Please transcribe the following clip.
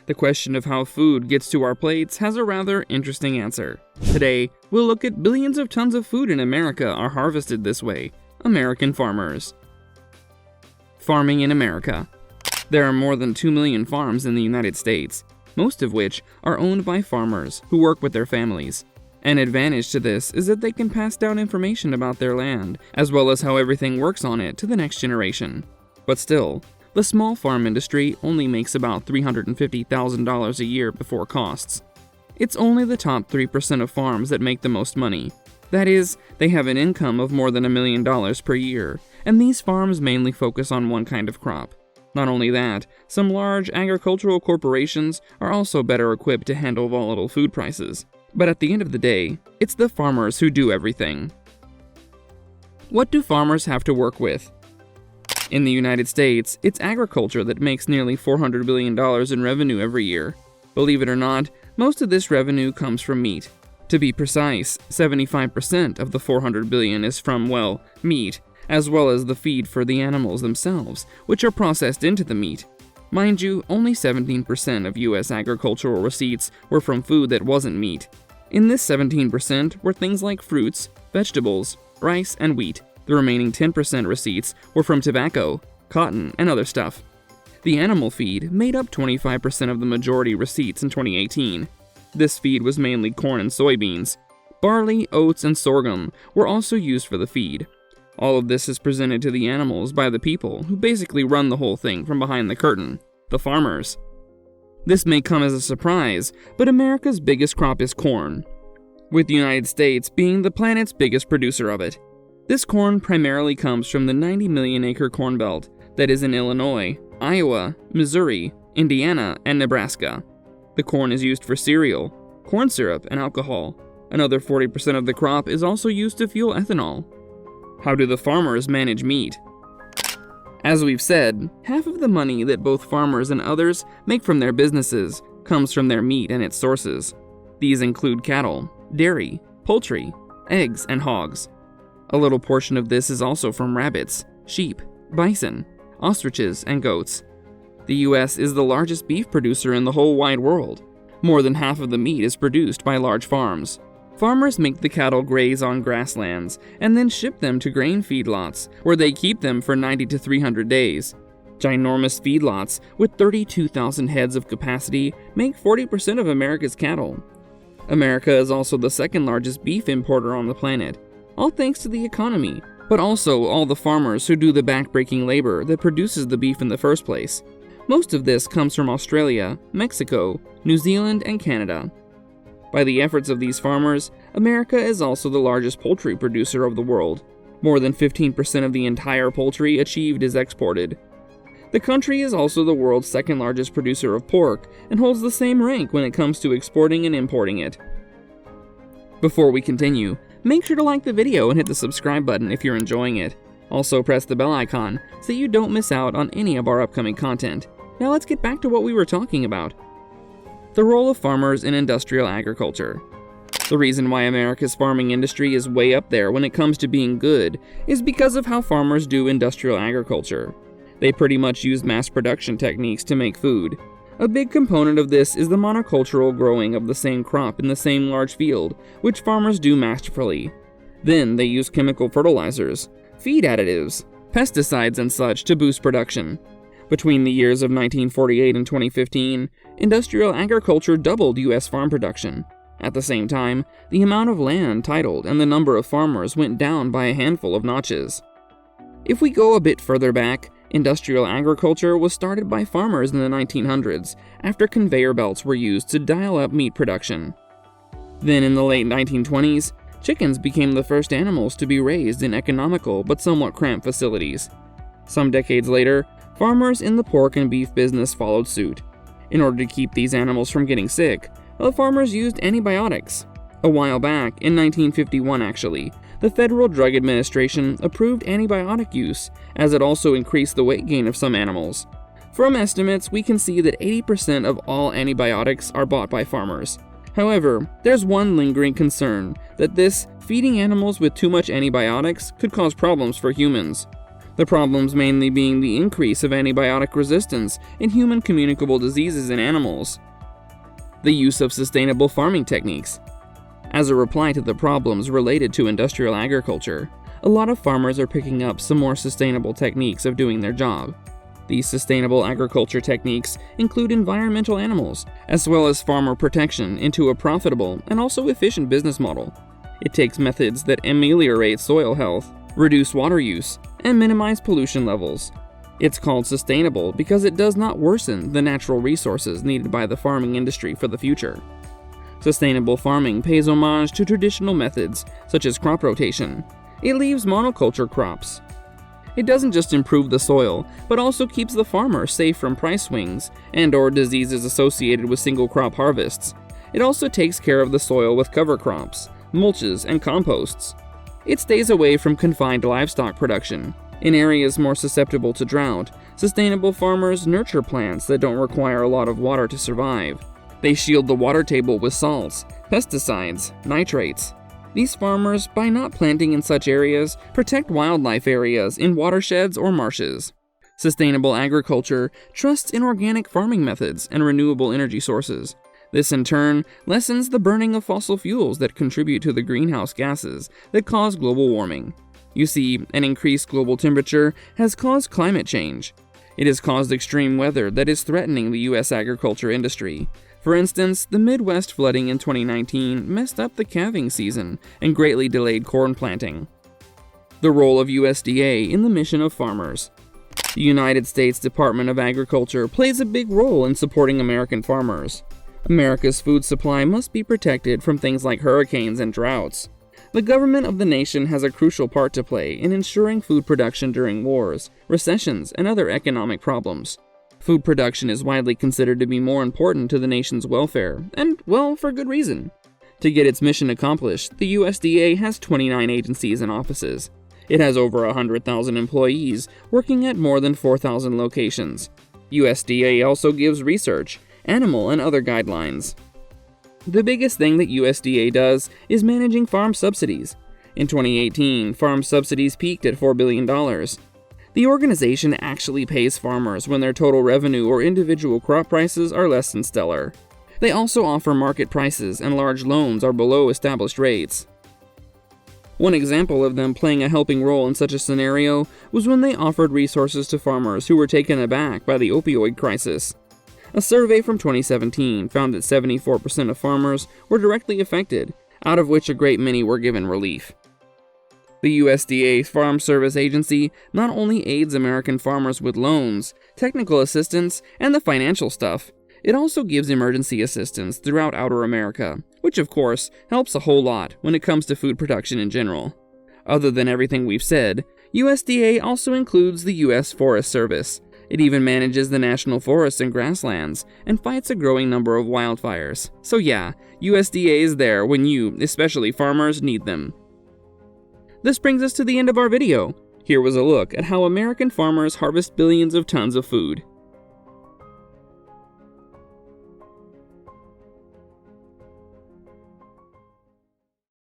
The question of how food gets to our plates has a rather interesting answer. Today, we'll look at billions of tons of food in America are harvested this way. American farmers. Farming in America. There are more than 2 million farms in the United States, most of which are owned by farmers who work with their families. An advantage to this is that they can pass down information about their land, as well as how everything works on it to the next generation. But still, the small farm industry only makes about $350,000 a year before costs. It's only the top 3% of farms that make the most money. That is, they have an income of more than $1 million per year, and these farms mainly focus on one kind of crop. Not only that, some large agricultural corporations are also better equipped to handle volatile food prices. But at the end of the day, it's the farmers who do everything. What do farmers have to work with? In the United States, it's agriculture that makes nearly $400 billion in revenue every year. Believe it or not, most of this revenue comes from meat. To be precise, 75% of the $400 billion is from, well, meat, as well as the feed for the animals themselves, which are processed into the meat. Mind you, only 17% of U.S. agricultural receipts were from food that wasn't meat. In this 17% were things like fruits, vegetables, rice, and wheat. The remaining 10% receipts were from tobacco, cotton, and other stuff. The animal feed made up 25% of the majority receipts in 2018. This feed was mainly corn and soybeans. Barley, oats, and sorghum were also used for the feed. All of this is presented to the animals by the people who basically run the whole thing from behind the curtain, the farmers. This may come as a surprise, but America's biggest crop is corn, with the United States being the planet's biggest producer of it. This corn primarily comes from the 90 million acre corn belt that is in Illinois, Iowa, Missouri, Indiana, and Nebraska. The corn is used for cereal, corn syrup, and alcohol. Another 40% of the crop is also used to fuel ethanol. How do the farmers manage meat? As we've said, half of the money that both farmers and others make from their businesses comes from their meat and its sources. These include cattle, dairy, poultry, eggs, and hogs. A little portion of this is also from rabbits, sheep, bison, ostriches, and goats. The US is the largest beef producer in the whole wide world. More than half of the meat is produced by large farms. Farmers make the cattle graze on grasslands and then ship them to grain feedlots, where they keep them for 90 to 300 days. Ginormous feedlots with 32,000 heads of capacity make 40% of America's cattle. America is also the second largest beef importer on the planet, all thanks to the economy, but also all the farmers who do the back-breaking labor that produces the beef in the first place. Most of this comes from Australia, Mexico, New Zealand, and Canada. By the efforts of these farmers, America is also the largest poultry producer of the world. More than 15% of the entire poultry achieved is exported. The country is also the world's second largest producer of pork and holds the same rank when it comes to exporting and importing it. Before we continue, make sure to like the video and hit the subscribe button if you're enjoying it. Also press the bell icon so you don't miss out on any of our upcoming content. Now let's get back to what we were talking about. The role of farmers in industrial agriculture. The reason why America's farming industry is way up there when it comes to being good is because of how farmers do industrial agriculture. They pretty much use mass production techniques to make food. A big component of this is the monocultural growing of the same crop in the same large field, which farmers do masterfully. Then they use chemical fertilizers, feed additives, pesticides, and such to boost production. Between the years of 1948 and 2015, industrial agriculture doubled U.S. farm production. At the same time, the amount of land titled and the number of farmers went down by a handful of notches. If we go a bit further back, industrial agriculture was started by farmers in the 1900s after conveyor belts were used to dial up meat production. Then in the late 1920s, chickens became the first animals to be raised in economical but somewhat cramped facilities. Some decades later, farmers in the pork and beef business followed suit. In order to keep these animals from getting sick, the farmers used antibiotics. A while back, in 1951 actually, the Federal Drug Administration approved antibiotic use, as it also increased the weight gain of some animals. From estimates, we can see that 80% of all antibiotics are bought by farmers. However, there's one lingering concern, that this feeding animals with too much antibiotics could cause problems for humans. The problems mainly being the increase of antibiotic resistance in human communicable diseases in animals. The use of sustainable farming techniques. As a reply to the problems related to industrial agriculture, a lot of farmers are picking up some more sustainable techniques of doing their job. These sustainable agriculture techniques include environmental animals, as well as farmer protection into a profitable and also efficient business model. It takes methods that ameliorate soil health, reduce water use, and minimize pollution levels. It's called sustainable because it does not worsen the natural resources needed by the farming industry for the future. Sustainable farming pays homage to traditional methods, such as crop rotation. It leaves monoculture crops. It doesn't just improve the soil, but also keeps the farmer safe from price swings and/or diseases associated with single crop harvests. It also takes care of the soil with cover crops, mulches, and composts. It stays away from confined livestock production. In areas more susceptible to drought, sustainable farmers nurture plants that don't require a lot of water to survive. They shield the water table with salts, pesticides, nitrates. These farmers, by not planting in such areas, protect wildlife areas in watersheds or marshes. Sustainable agriculture trusts in organic farming methods and renewable energy sources. This, in turn, lessens the burning of fossil fuels that contribute to the greenhouse gases that cause global warming. You see, an increased global temperature has caused climate change. It has caused extreme weather that is threatening the U.S. agriculture industry. For instance, the Midwest flooding in 2019 messed up the calving season and greatly delayed corn planting. The role of USDA in the mission of farmers. The United States Department of Agriculture plays a big role in supporting American farmers. America's food supply must be protected from things like hurricanes and droughts. The government of the nation has a crucial part to play in ensuring food production during wars, recessions, and other economic problems. Food production is widely considered to be more important to the nation's welfare, and, well, for good reason. To get its mission accomplished, the USDA has 29 agencies and offices. It has over 100,000 employees working at more than 4,000 locations. USDA also gives research, animal, and other guidelines. The biggest thing that USDA does is managing farm subsidies. In 2018, farm subsidies peaked at $4 billion. The organization actually pays farmers when their total revenue or individual crop prices are less than stellar. They also offer market prices and large loans are below established rates. One example of them playing a helping role in such a scenario was when they offered resources to farmers who were taken aback by the opioid crisis. A survey from 2017 found that 74% of farmers were directly affected, out of which a great many were given relief. The USDA Farm Service Agency not only aids American farmers with loans, technical assistance, and the financial stuff, it also gives emergency assistance throughout outer America, which of course helps a whole lot when it comes to food production in general. Other than everything we've said, USDA also includes the U.S. Forest Service. It even manages the national forests and grasslands, and fights a growing number of wildfires. So yeah, USDA is there when you, especially farmers, need them. This brings us to the end of our video. Here was a look at how American farmers harvest billions of tons of food.